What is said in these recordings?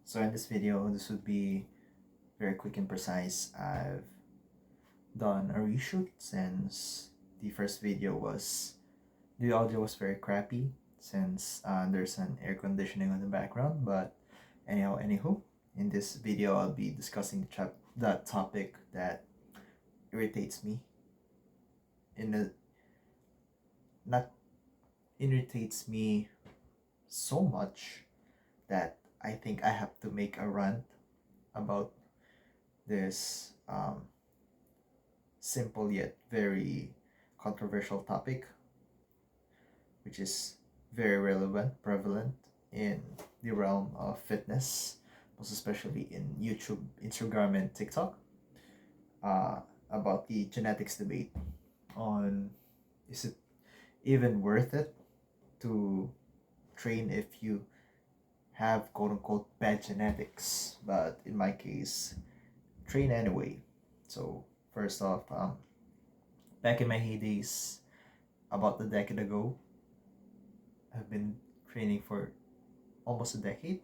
So in this video, this would be very quick and precise. I've done a reshoot since the first video the audio was very crappy since there's an air conditioning on the background. But anywho, in this video, I'll be discussing that topic that irritates me. Not irritates me so much that I think I have to make a rant about this simple yet very controversial topic, which is very prevalent in the realm of fitness, most especially in YouTube, Instagram, and TikTok, about the genetics debate on is it even worth it to train if you have quote unquote bad genetics, but in my case, train anyway. So, first off, back in my heydays, about a decade ago, I've been training for almost a decade.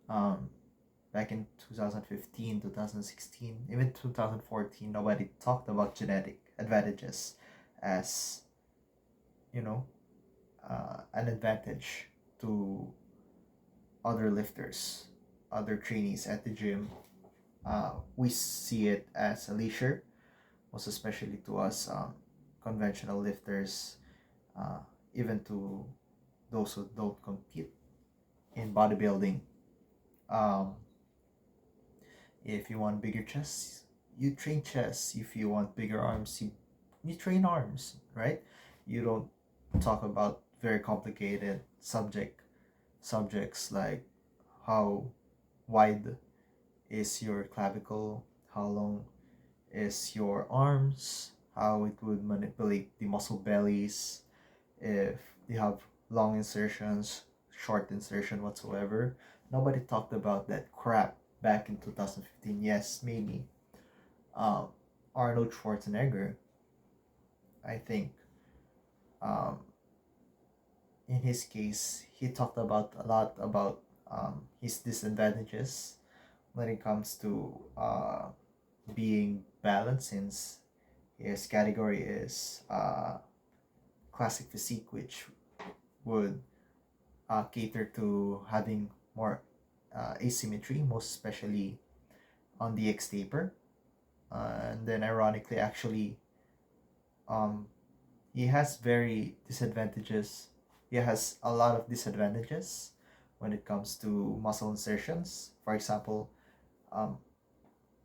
Back in 2015, 2016, even 2014, nobody talked about genetic advantages as, an advantage to other lifters, other trainees at the gym. We see it as a leisure, most especially to us conventional lifters, even to those who don't compete in bodybuilding. If you want bigger chests, you train chests. If you want bigger arms, you train arms, right? You don't talk about very complicated subjects like how wide is your clavicle, how long is your arms, how it would manipulate the muscle bellies, if you have long insertions, short insertion whatsoever. Nobody talked about that crap back in 2015. Yes, maybe Arnold Schwarzenegger, I think, in his case, he talked about a lot about his disadvantages when it comes to being balanced, since his category is classic physique, which would cater to having more asymmetry, most especially on the X taper. And then ironically, actually, he has very disadvantages. He has a lot of disadvantages when it comes to muscle insertions. For example,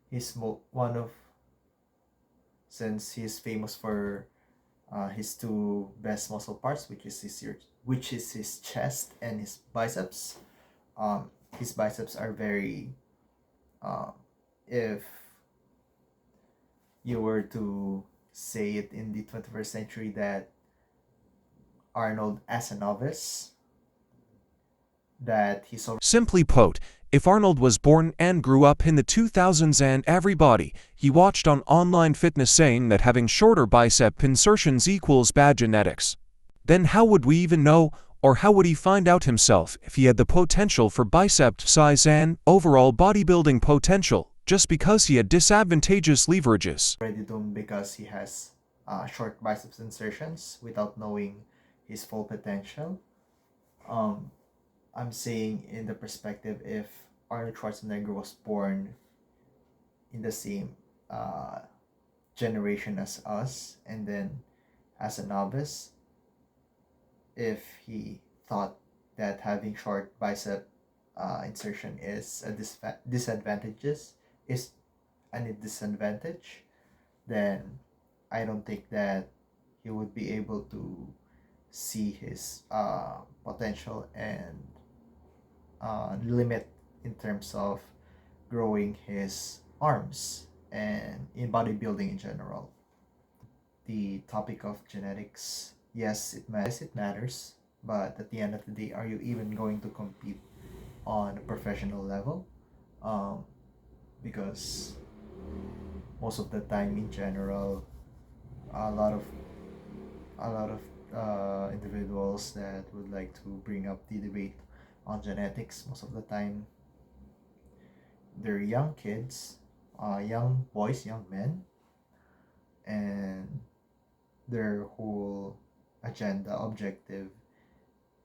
he's one of since he's famous for his two best muscle parts, which is his chest and his biceps. His biceps are very if you were to say it in the 21st century, that Arnold as a novice, that he's already... Simply put, if Arnold was born and grew up in the 2000s and everybody he watched on online fitness saying that having shorter bicep insertions equals bad genetics, then how would we even know, or how would he find out himself if he had the potential for bicep size and overall bodybuilding potential just because he had disadvantageous leverages? doomed because he has short biceps insertions without knowing his full potential. I'm saying in the perspective, if Arnold Schwarzenegger was born in the same generation as us, and then as a novice, if he thought that having short bicep insertion is a disadvantageous is a disadvantage, then I don't think that he would be able to see his potential and limit in terms of growing his arms and in bodybuilding in general. The topic of genetics, yes, it matters, but at the end of the day, are you even going to compete on a professional level? Because most of the time, in general, a lot of individuals that would like to bring up the debate on genetics, most of the time they're young kids, young boys, young men, and their whole agenda, objective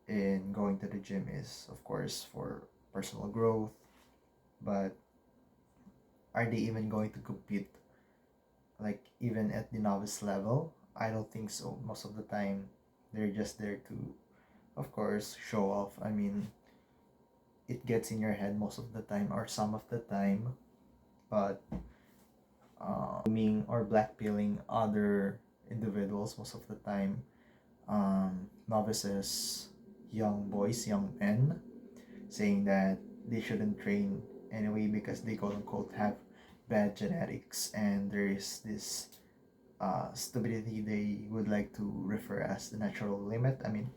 in going to the gym is, of course, for personal growth. But are they even going to compete, like, even at the novice level? I don't think so. Most of the time, they're just there to, of course, show off. I mean, it gets in your head most of the time or some of the time, but or blackpilling other individuals most of the time, novices, young boys, young men, saying that they shouldn't train anyway because they quote unquote have bad genetics, and there is this stupidity they would like to refer as the natural limit. I mean,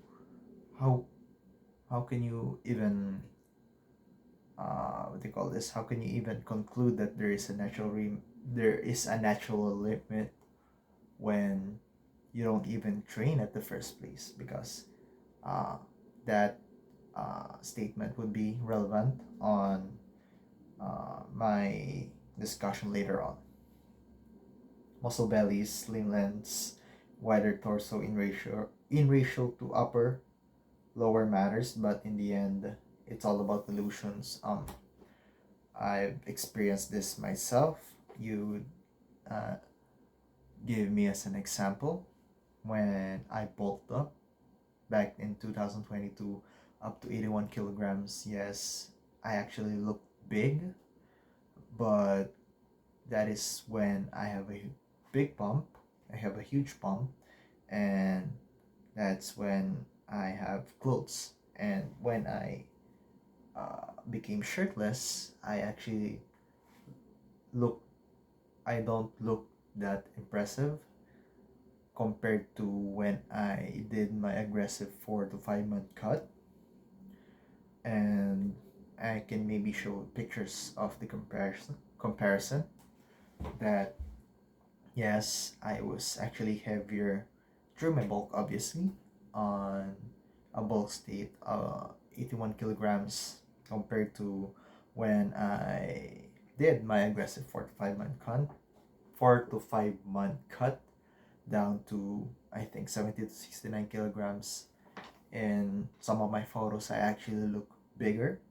how how can you even what do you call this? How can you even conclude that there is a natural limit when you don't even train at the first place? Because uh, that statement would be relevant on my discussion later on. Muscle bellies, slim lengths, wider torso in ratio to upper lower matters, but in the end, it's all about illusions. I've experienced this myself. You uh, give me as an example when I bulked up back in 2022 up to 81 kilograms. Yes, I actually look big, but that is when I have a big pump, I have a huge pump, and that's when I have clothes. And when I became shirtless, look, I don't look that impressive compared to when I did my aggressive 4 to 5 month cut. And I can maybe show pictures of the comparison that yes, I was actually heavier through my bulk, obviously, on a bulk state, 81 kilograms compared to when I did my aggressive 4 to 5 month cut down to, I think, 70 to 69 kilograms. In some of my photos, I actually look bigger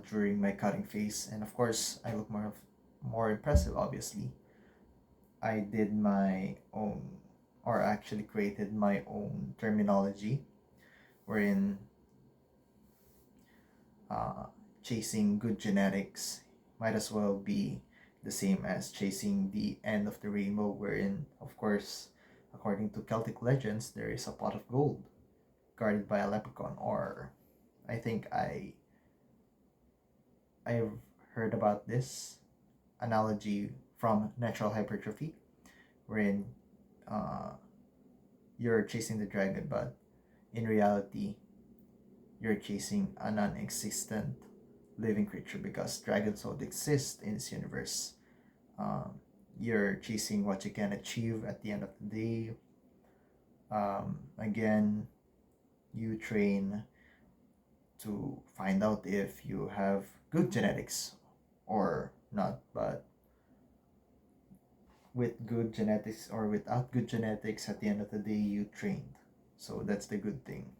during my cutting phase, and of course, I look more impressive, obviously. I did my own, or actually created my own terminology, wherein uh, chasing good genetics might as well be the same as chasing the end of the rainbow, wherein, of course, according to Celtic legends, there is a pot of gold guarded by a leprechaun. Or I think I've heard about this analogy from natural hypertrophy, wherein uh, you're chasing the dragon, but in reality, you're chasing a non existent living creature because dragons don't exist in this universe. Um, you're chasing what you can achieve at the end of the day. Again, you train to find out if you have good genetics or not, but with good genetics or without good genetics, at the end of the day, you trained. So that's the good thing.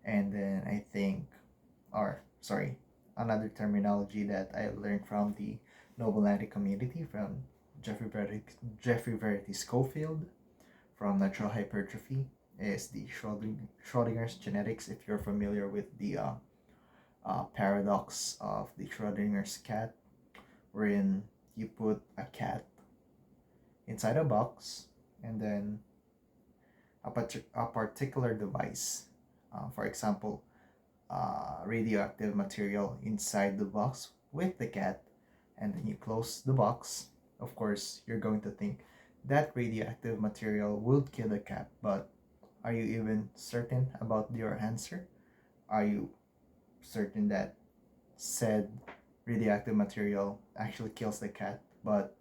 And then I think, or sorry, another terminology that I learned from the Noble Natty community from Jeffrey Verity Schofield from Natural Hypertrophy is the Schrodinger's genetics. If you're familiar with the paradox of the Schrodinger's cat, wherein you put a cat inside a box and then a particular device, for example, radioactive material inside the box with the cat, and then you close the box. Of course, you're going to think that radioactive material would kill the cat, but are you even certain about your answer? Are you certain that said radioactive material actually kills the cat? But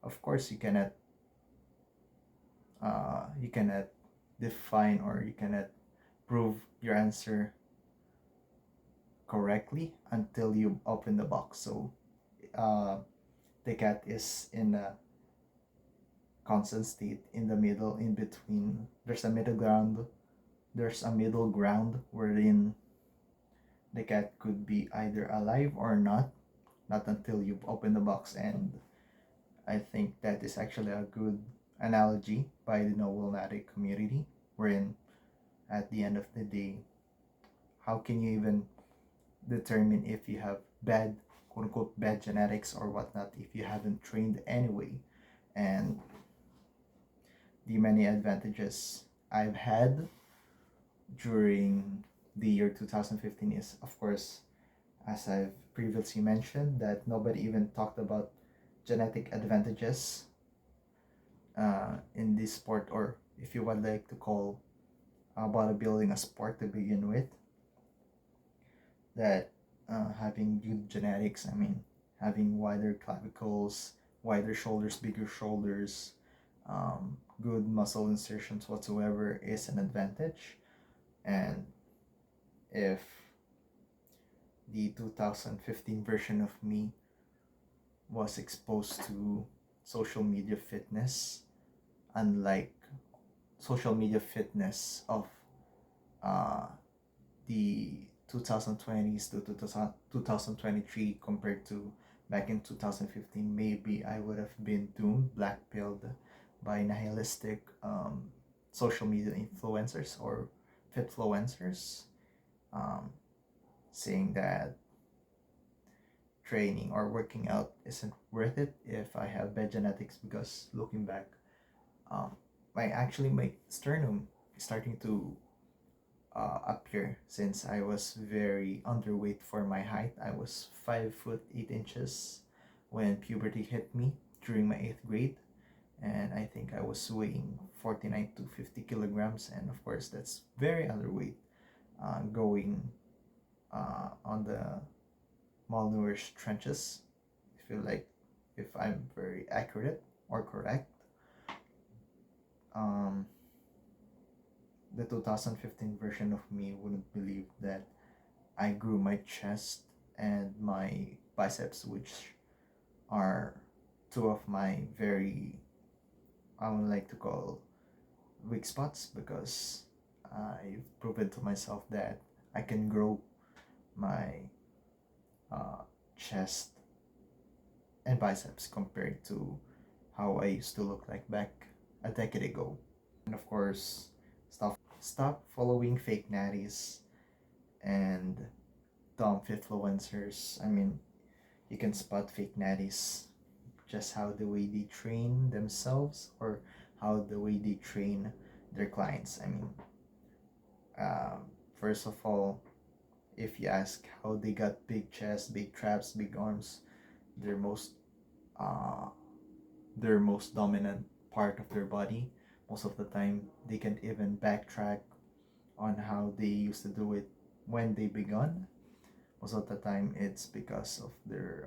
of course, you cannot define, or you cannot prove your answer correctly until you open the box. So the cat is in a constant state in the middle, in between. There's a middle ground wherein the cat could be either alive or not until you open the box. And I think that is actually a good analogy by the novel Natty community, wherein at the end of the day, how can you even determine if you have bad, quote unquote, bad genetics or whatnot if you haven't trained anyway? And the many advantages I've had during the year 2015 is, of course, as I've previously mentioned, that nobody even talked about genetic advantages in this sport, or if you would like to call bodybuilding a sport to begin with, that having good genetics, I mean, having wider clavicles, wider shoulders, bigger shoulders, good muscle insertions whatsoever is an advantage. And if the 2015 version of me was exposed to social media fitness, unlike social media fitness of uh, the 2020s to 2023 compared to back in 2015, maybe I would have been doomed, blackpilled by nihilistic social media influencers or Fitfluencers, um, saying that training or working out isn't worth it if I have bad genetics, because looking back, my sternum is starting to appear since I was very underweight for my height. I was 5 foot 8 inches when puberty hit me during my 8th grade, and I think I was weighing 49 to 50 kilograms, and of course that's very underweight, going on the malnourished trenches. I feel like, if I'm very accurate or correct, um, the 2015 version of me wouldn't believe that I grew my chest and my biceps, which are two of my very, I would like to call, weak spots, because I've proven to myself that I can grow my chest and biceps compared to how I used to look like back a decade ago. And of course, stop following fake natties and dumb influencers. I mean, you can spot fake natties just how the way they train themselves, or how the way they train their clients. I mean, first of all, if you ask how they got big chest, big traps, big arms, their most uh, their most dominant part of their body, most of the time they can't even backtrack on how they used to do it when they begun. Most of the time it's because of their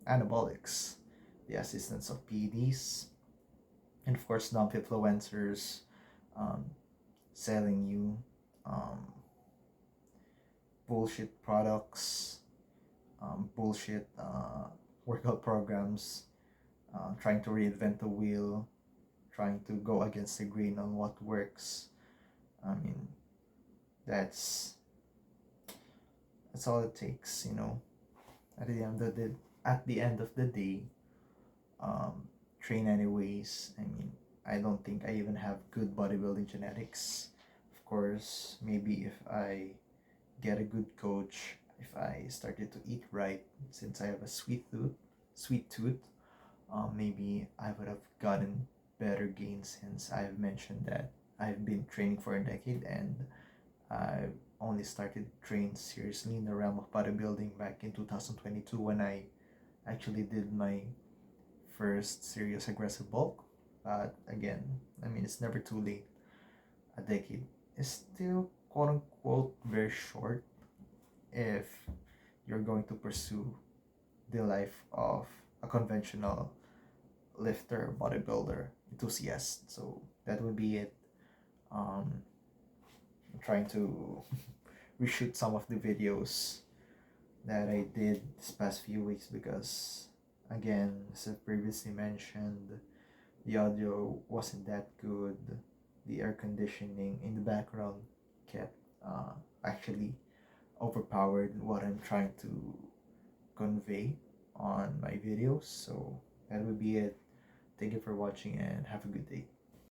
anabolics, the assistance of PEDs, and of course non-influencers um, selling you um, bullshit products, bullshit workout programs, trying to reinvent the wheel, trying to go against the grain on what works. I mean, that's that's all it takes, you know. At the end of the day, um, train anyways. I mean, I don't think I even have good bodybuilding genetics. Of course, maybe if I get a good coach, if I started to eat right, since I have a sweet tooth, maybe I would have gotten better gains, since I've mentioned that I've been training for a decade, and I only started train seriously in the realm of bodybuilding back in 2022, when I actually did my first serious aggressive bulk. But again, I mean, it's never too late. A decade is still, quote unquote, very short if you're going to pursue the life of a conventional lifter, bodybuilder, enthusiast. So that would be it. I'm trying to reshoot some of the videos that I did this past few weeks because, again, as I previously mentioned, the audio wasn't that good. The air conditioning in the background kept actually overpowered what I'm trying to convey on my videos. So that would be it. Thank you for watching and have a good day.